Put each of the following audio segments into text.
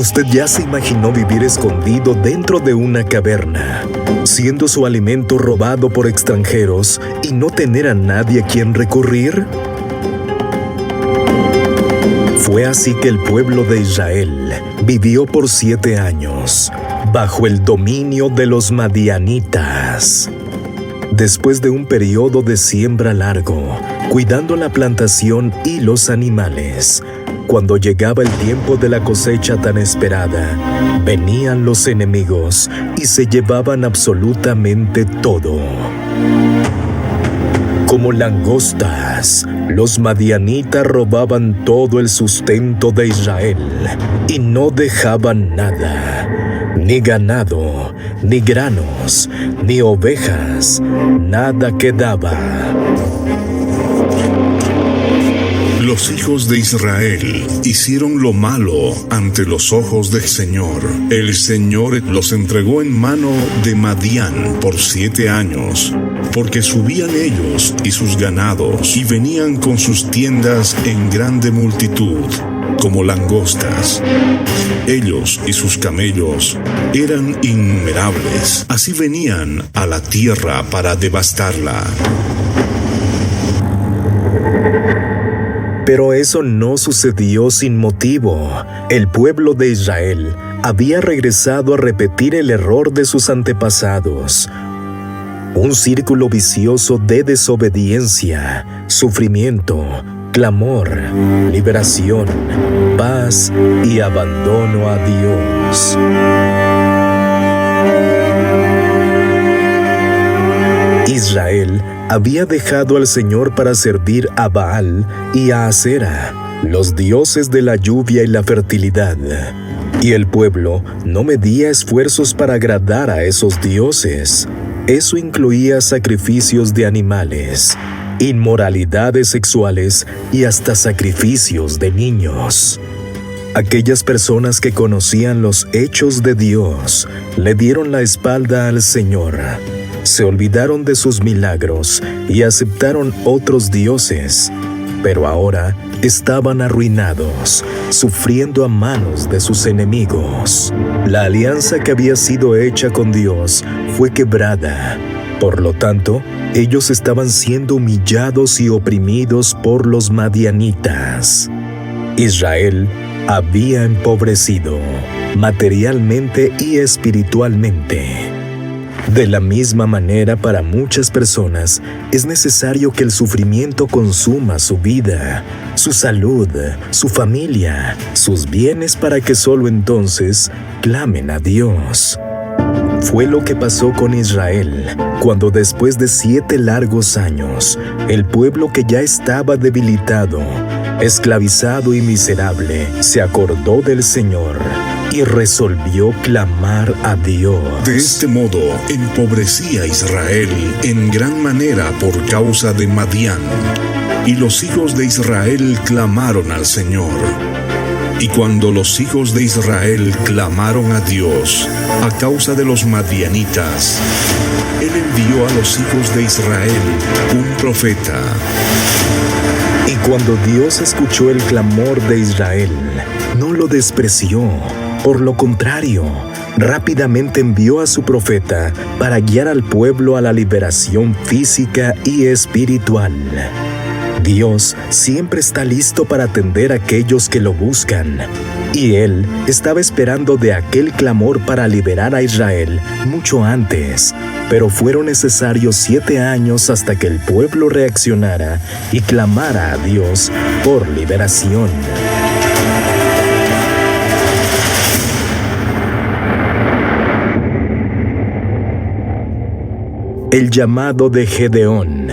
Usted ya se imaginó vivir escondido dentro de una caverna, siendo su alimento robado por extranjeros y no tener a nadie a quien recurrir. Fue así que el pueblo de Israel vivió por 7 años bajo el dominio de los madianitas. Después de un periodo de siembra largo, cuidando la plantación y los animales, cuando llegaba el tiempo de la cosecha tan esperada, venían los enemigos y se llevaban absolutamente todo. Como langostas, los madianitas robaban todo el sustento de Israel y no dejaban nada, ni ganado, ni granos, ni ovejas, nada quedaba. Los hijos de Israel hicieron lo malo ante los ojos del Señor. El Señor los entregó en mano de Madián por 7 años, porque subían ellos y sus ganados, y venían con sus tiendas en grande multitud, como langostas. Ellos y sus camellos eran innumerables. Así venían a la tierra para devastarla. Pero eso no sucedió sin motivo. El pueblo de Israel había regresado a repetir el error de sus antepasados. Un círculo vicioso de desobediencia, sufrimiento, clamor, liberación, paz y abandono a Dios. Israel había dejado al Señor para servir a Baal y a Asera, los dioses de la lluvia y la fertilidad. Y el pueblo no medía esfuerzos para agradar a esos dioses. Eso incluía sacrificios de animales, inmoralidades sexuales y hasta sacrificios de niños. Aquellas personas que conocían los hechos de Dios le dieron la espalda al Señor. Se olvidaron de sus milagros y aceptaron otros dioses, pero ahora estaban arruinados, sufriendo a manos de sus enemigos. La alianza que había sido hecha con Dios fue quebrada. Por lo tanto, ellos estaban siendo humillados y oprimidos por los madianitas. Israel había empobrecido, materialmente y espiritualmente. De la misma manera, para muchas personas, es necesario que el sufrimiento consuma su vida, su salud, su familia, sus bienes para que solo entonces clamen a Dios. Fue lo que pasó con Israel, cuando después de 7 largos años, el pueblo que ya estaba debilitado, esclavizado y miserable, se acordó del Señor y resolvió clamar a Dios. De este modo, empobrecía Israel en gran manera por causa de Madián, y los hijos de Israel clamaron al Señor. Y cuando los hijos de Israel clamaron a Dios a causa de los madianitas, Él envió a los hijos de Israel un profeta. Y cuando Dios escuchó el clamor de Israel, no lo despreció. Por lo contrario, rápidamente envió a su profeta para guiar al pueblo a la liberación física y espiritual. Dios siempre está listo para atender a aquellos que lo buscan, y Él estaba esperando de aquel clamor para liberar a Israel mucho antes, pero fueron necesarios 7 años hasta que el pueblo reaccionara y clamara a Dios por liberación. El llamado de Gedeón.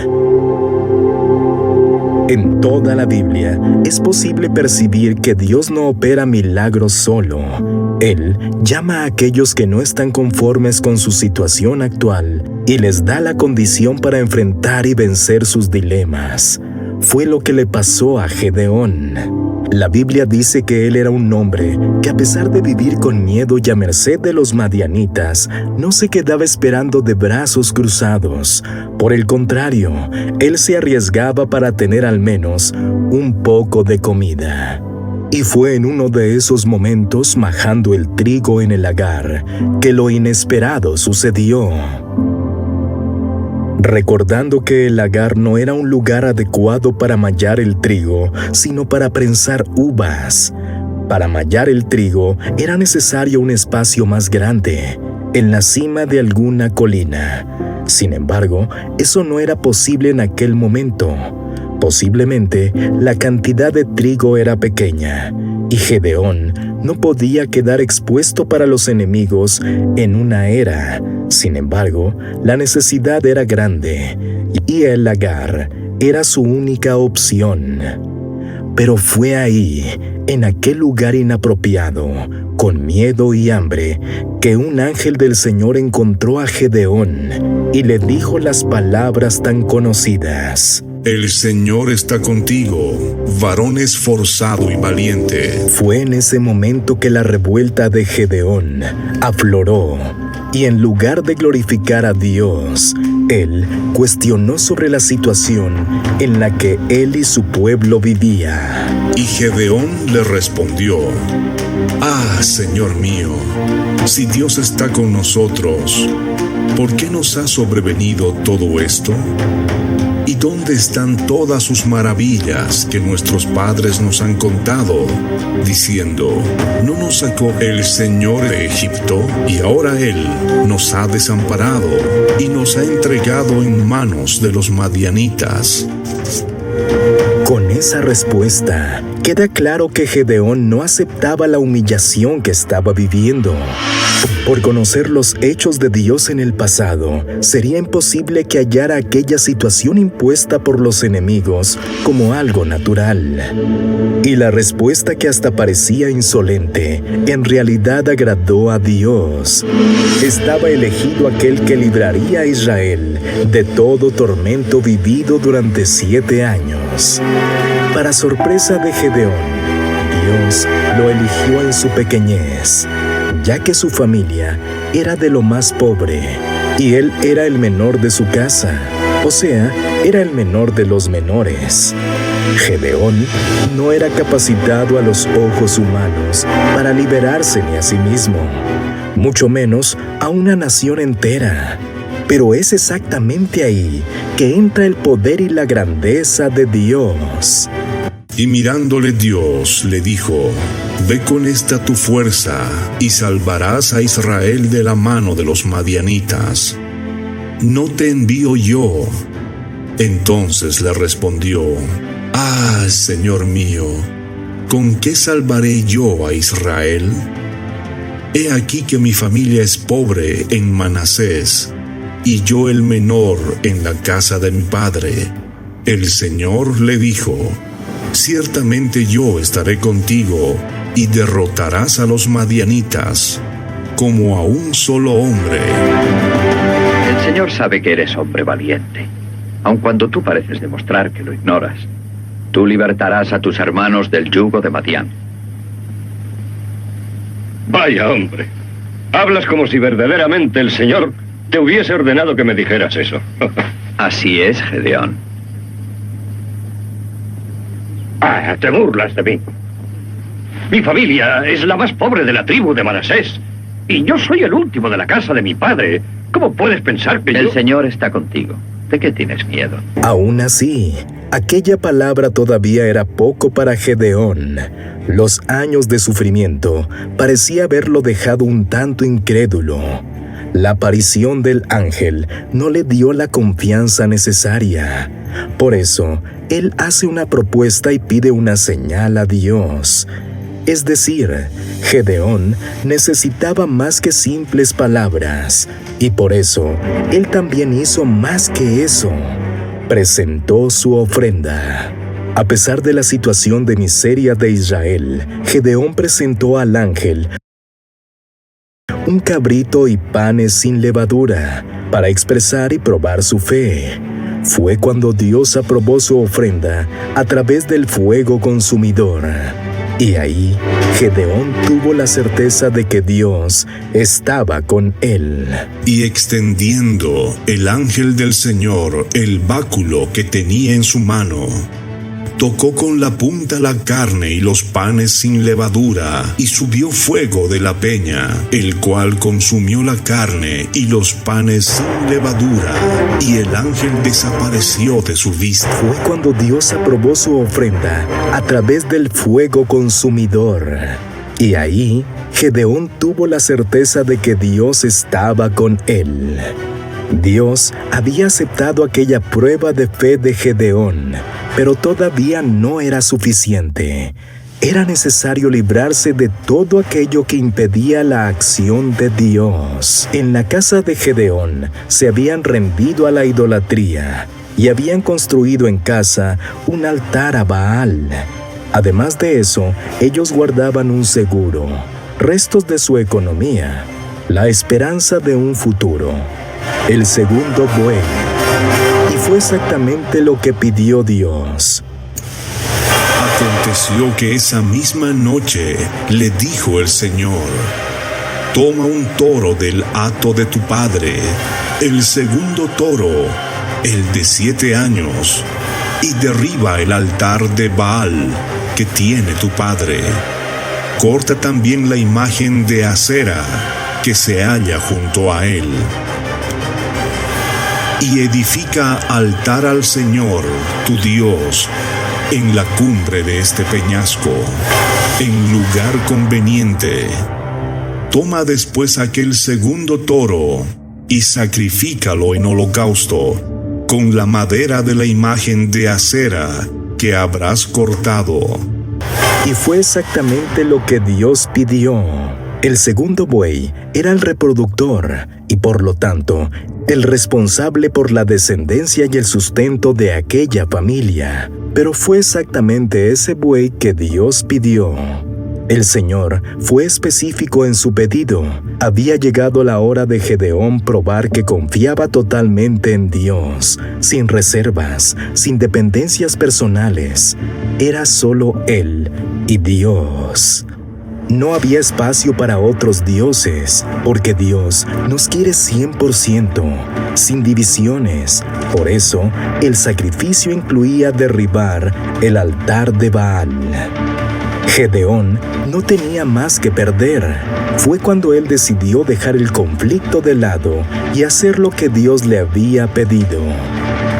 En toda la Biblia es posible percibir que Dios no opera milagros solo. Él llama a aquellos que no están conformes con su situación actual y les da la condición para enfrentar y vencer sus dilemas. Fue lo que le pasó a Gedeón. La Biblia dice que él era un hombre que, a pesar de vivir con miedo y a merced de los madianitas, no se quedaba esperando de brazos cruzados. Por el contrario, él se arriesgaba para tener al menos un poco de comida. Y fue en uno de esos momentos, majando el trigo en el lagar, que lo inesperado sucedió. Recordando que el lagar no era un lugar adecuado para mallar el trigo, sino para prensar uvas. Para mallar el trigo era necesario un espacio más grande, en la cima de alguna colina. Sin embargo, eso no era posible en aquel momento. Posiblemente la cantidad de trigo era pequeña, y Gedeón no podía quedar expuesto para los enemigos en una era. Sin embargo, la necesidad era grande, y el lagar era su única opción. Pero fue ahí, en aquel lugar inapropiado, con miedo y hambre, que un ángel del Señor encontró a Gedeón y le dijo las palabras tan conocidas: El Señor está contigo, varón esforzado y valiente. Fue en ese momento que la revuelta de Gedeón afloró, y en lugar de glorificar a Dios, él cuestionó sobre la situación en la que él y su pueblo vivía. Y Gedeón le respondió: Ah, Señor mío, si Dios está con nosotros, ¿por qué nos ha sobrevenido todo esto? ¿Y dónde están todas sus maravillas que nuestros padres nos han contado, diciendo: ¿no nos sacó el Señor de Egipto? Y ahora Él nos ha desamparado y nos ha entregado en manos de los madianitas. Con esa respuesta, queda claro que Gedeón no aceptaba la humillación que estaba viviendo. Por conocer los hechos de Dios en el pasado, sería imposible que hallara aquella situación impuesta por los enemigos como algo natural. Y la respuesta, que hasta parecía insolente, en realidad agradó a Dios. Estaba elegido aquel que libraría a Israel de todo tormento vivido durante 7 años. Para sorpresa de Gedeón, Dios lo eligió en su pequeñez, ya que su familia era de lo más pobre, y él era el menor de su casa, o sea, era el menor de los menores. Gedeón no era capacitado a los ojos humanos para liberarse ni a sí mismo, mucho menos a una nación entera. Pero es exactamente ahí que entra el poder y la grandeza de Dios. Y mirándole Dios le dijo: Ve con esta tu fuerza y salvarás a Israel de la mano de los madianitas. ¿No te envío yo? Entonces le respondió: Ah, Señor mío, ¿con qué salvaré yo a Israel? He aquí que mi familia es pobre en Manasés, y yo el menor en la casa de mi padre. El Señor le dijo: Ciertamente yo estaré contigo, y derrotarás a los madianitas, como a un solo hombre. El Señor sabe que eres hombre valiente, aun cuando tú pareces demostrar que lo ignoras. Tú libertarás a tus hermanos del yugo de Madián. Vaya, hombre. Hablas como si verdaderamente el Señor te hubiese ordenado que me dijeras eso. Así es, Gedeón. Ah, te burlas de mí. Mi familia es la más pobre de la tribu de Manasés, y yo soy el último de la casa de mi padre. ¿Cómo puedes pensar que El Señor está contigo. ¿De qué tienes miedo? Aún así, aquella palabra todavía era poco para Gedeón. Los años de sufrimiento parecía haberlo dejado un tanto incrédulo. La aparición del ángel no le dio la confianza necesaria. Por eso, él hace una propuesta y pide una señal a Dios. Es decir, Gedeón necesitaba más que simples palabras, y por eso, él también hizo más que eso. Presentó su ofrenda. A pesar de la situación de miseria de Israel, Gedeón presentó al ángel un cabrito y panes sin levadura, para expresar y probar su fe. Fue cuando Dios aprobó su ofrenda a través del fuego consumidor. Y ahí, Gedeón tuvo la certeza de que Dios estaba con él. Y extendiendo el ángel del Señor el báculo que tenía en su mano, tocó con la punta la carne y los panes sin levadura, y subió fuego de la peña, el cual consumió la carne y los panes sin levadura, y el ángel desapareció de su vista. Fue cuando Dios aprobó su ofrenda a través del fuego consumidor. Y ahí, Gedeón tuvo la certeza de que Dios estaba con él. Dios había aceptado aquella prueba de fe de Gedeón, pero todavía no era suficiente. Era necesario librarse de todo aquello que impedía la acción de Dios. En la casa de Gedeón se habían rendido a la idolatría y habían construido en casa un altar a Baal. Además de eso, ellos guardaban un seguro, restos de su economía, la esperanza de un futuro, el segundo buey. Y fue exactamente lo que pidió Dios. Aconteció que esa misma noche le dijo el Señor: toma un toro del hato de tu padre, el segundo toro, el de 7 años, y derriba el altar de Baal que tiene tu padre. Corta también la imagen de Acera que se halla junto a él. Y edifica altar al Señor, tu Dios, en la cumbre de este peñasco, en lugar conveniente. Toma después aquel segundo toro y sacrifícalo en holocausto, con la madera de la imagen de Acera que habrás cortado. Y fue exactamente lo que Dios pidió. El segundo buey era el reproductor y por lo tanto el responsable por la descendencia y el sustento de aquella familia. Pero fue exactamente ese buey que Dios pidió. El Señor fue específico en su pedido. Había llegado la hora de Gedeón probar que confiaba totalmente en Dios, sin reservas, sin dependencias personales. Era solo Él y Dios. No había espacio para otros dioses, porque Dios nos quiere 100%, sin divisiones. Por eso, el sacrificio incluía derribar el altar de Baal. Gedeón no tenía más que perder. Fue cuando él decidió dejar el conflicto de lado y hacer lo que Dios le había pedido.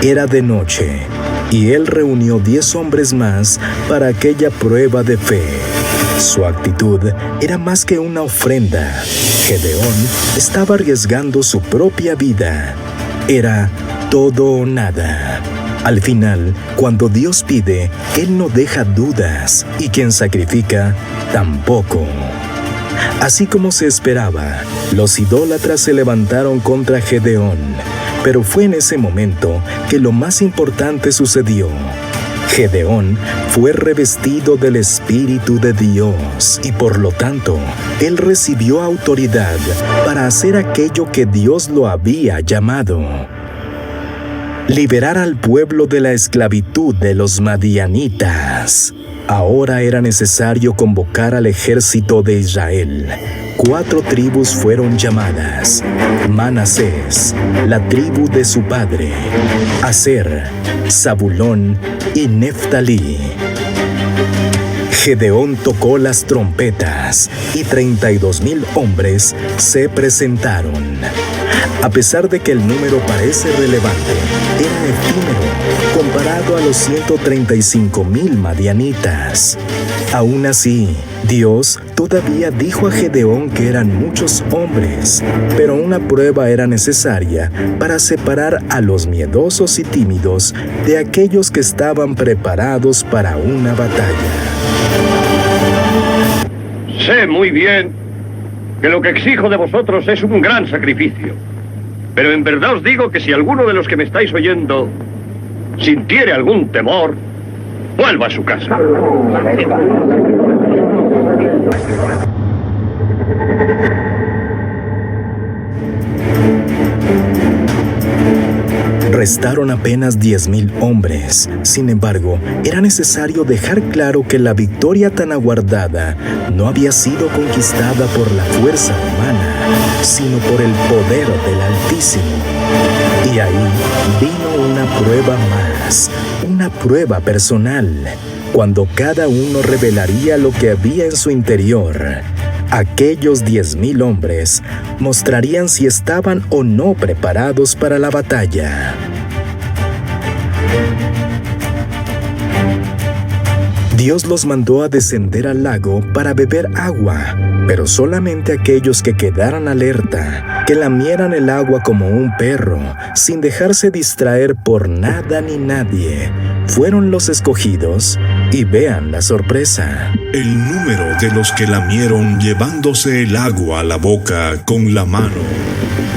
Era de noche, y él reunió 10 hombres más para aquella prueba de fe. Su actitud era más que una ofrenda. Gedeón estaba arriesgando su propia vida. Era todo o nada. Al final, cuando Dios pide, Él no deja dudas, y quien sacrifica, tampoco. Así como se esperaba, los idólatras se levantaron contra Gedeón, pero fue en ese momento que lo más importante sucedió. Gedeón fue revestido del Espíritu de Dios y por lo tanto, él recibió autoridad para hacer aquello que Dios lo había llamado: liberar al pueblo de la esclavitud de los madianitas. Ahora era necesario convocar al ejército de Israel. 4 tribus fueron llamadas: Manasés, la tribu de su padre; Aser, Zabulón y Neftalí. Gedeón tocó las trompetas y 32,000 hombres se presentaron. A pesar de que el número parece relevante, era efímero comparado a los 135,000 madianitas. Aún así, Dios todavía dijo a Gedeón que eran muchos hombres, pero una prueba era necesaria para separar a los miedosos y tímidos de aquellos que estaban preparados para una batalla. Sé muy bien que lo que exijo de vosotros es un gran sacrificio. Pero en verdad os digo que si alguno de los que me estáis oyendo sintiere algún temor, vuelva a su casa. Restaron apenas 10,000 hombres. Sin embargo, era necesario dejar claro que la victoria tan aguardada no había sido conquistada por la fuerza humana, sino por el poder del Altísimo. Y ahí vino una prueba más, un una prueba personal, cuando cada uno revelaría lo que había en su interior. Aquellos 10,000 hombres mostrarían si estaban o no preparados para la batalla. Dios los mandó a descender al lago para beber agua, pero solamente aquellos que quedaran alerta, que lamieran el agua como un perro, sin dejarse distraer por nada ni nadie, fueron los escogidos. Y vean la sorpresa. El número de los que lamieron llevándose el agua a la boca con la mano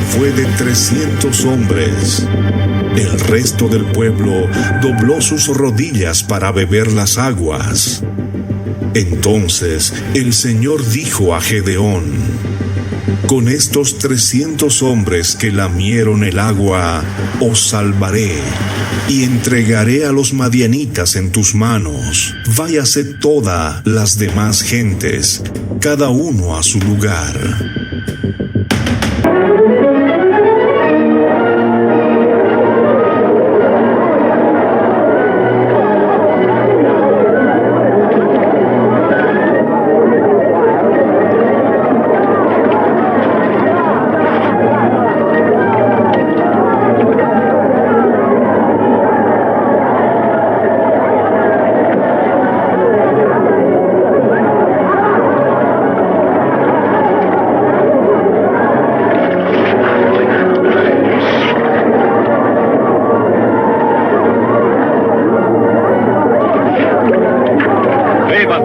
fue de 300 hombres. El resto del pueblo dobló sus rodillas para beber las aguas. Entonces el Señor dijo a Gedeón: con estos 300 hombres que lamieron el agua, os salvaré, y entregaré a los madianitas en tus manos. Váyase todas las demás gentes, cada uno a su lugar.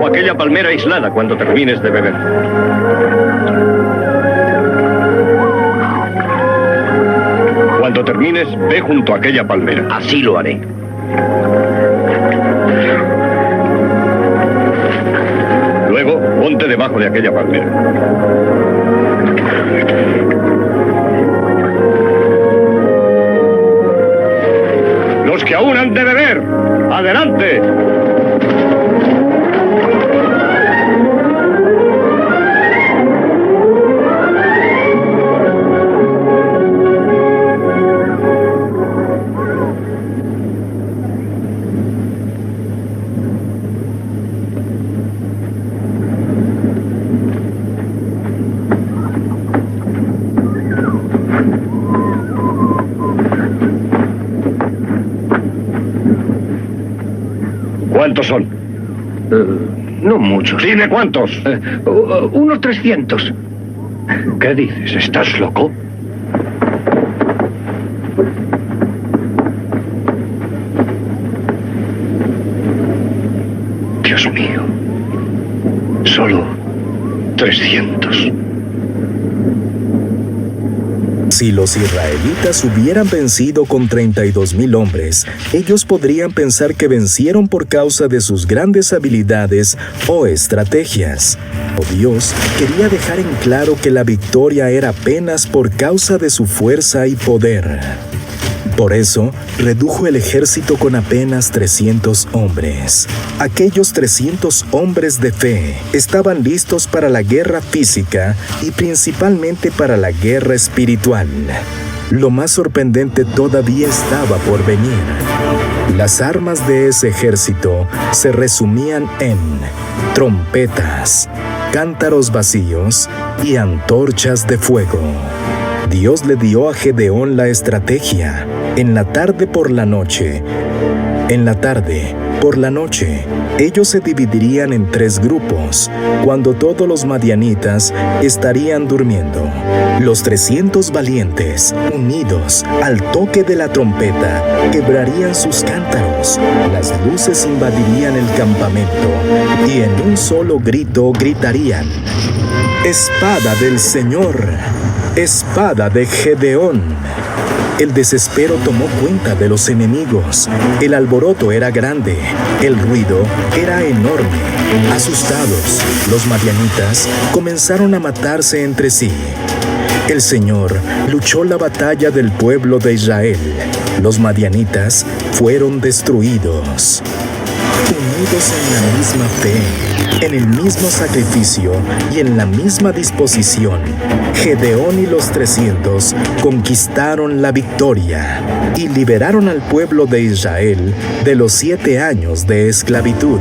Aquella palmera aislada cuando termines de beber. Cuando termines, ve junto a aquella palmera. Así lo haré. Luego, ponte debajo de aquella palmera. Los que aún han de beber, ¡adelante! ¿Cuántos son? No muchos. Dime cuántos. Unos 300. ¿Qué dices? ¿Estás loco? Dios mío. Solo 300. Si los israelitas hubieran vencido con 32,000 hombres, ellos podrían pensar que vencieron por causa de sus grandes habilidades o estrategias. O Dios quería dejar en claro que la victoria era apenas por causa de su fuerza y poder. Por eso, redujo el ejército con apenas 300 hombres. Aquellos 300 hombres de fe estaban listos para la guerra física y principalmente para la guerra espiritual. Lo más sorprendente todavía estaba por venir. Las armas de ese ejército se resumían en trompetas, cántaros vacíos y antorchas de fuego. Dios le dio a Gedeón la estrategia. En la tarde por la noche, ellos se dividirían en 3 grupos, cuando todos los madianitas estarían durmiendo. Los 300 valientes, unidos al toque de la trompeta, quebrarían sus cántaros. Las luces invadirían el campamento y en un solo grito gritarían: ¡Espada del Señor! ¡Espada de Gedeón! El desespero tomó cuenta de los enemigos. El alboroto era grande, el ruido era enorme. Asustados, los madianitas comenzaron a matarse entre sí. El Señor luchó la batalla del pueblo de Israel. Los madianitas fueron destruidos. unidos en la misma fe, en el mismo sacrificio y en la misma disposición, Gedeón y los 300 conquistaron la victoria y liberaron al pueblo de Israel de los 7 años de esclavitud.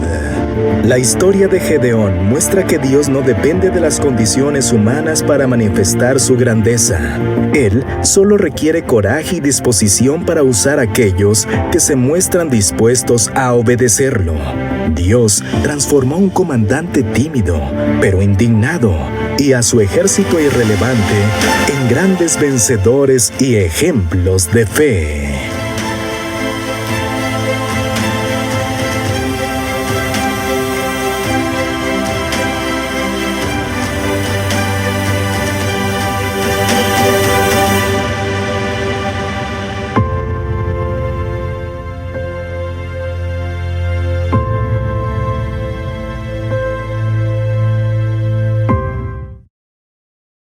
La historia de Gedeón muestra que Dios no depende de las condiciones humanas para manifestar su grandeza. Él solo requiere coraje y disposición para usar a aquellos que se muestran dispuestos a obedecerlo. Dios transformó a un comandante tímido, pero indignado, y a su ejército irrelevante en grandes vencedores y ejemplos de fe.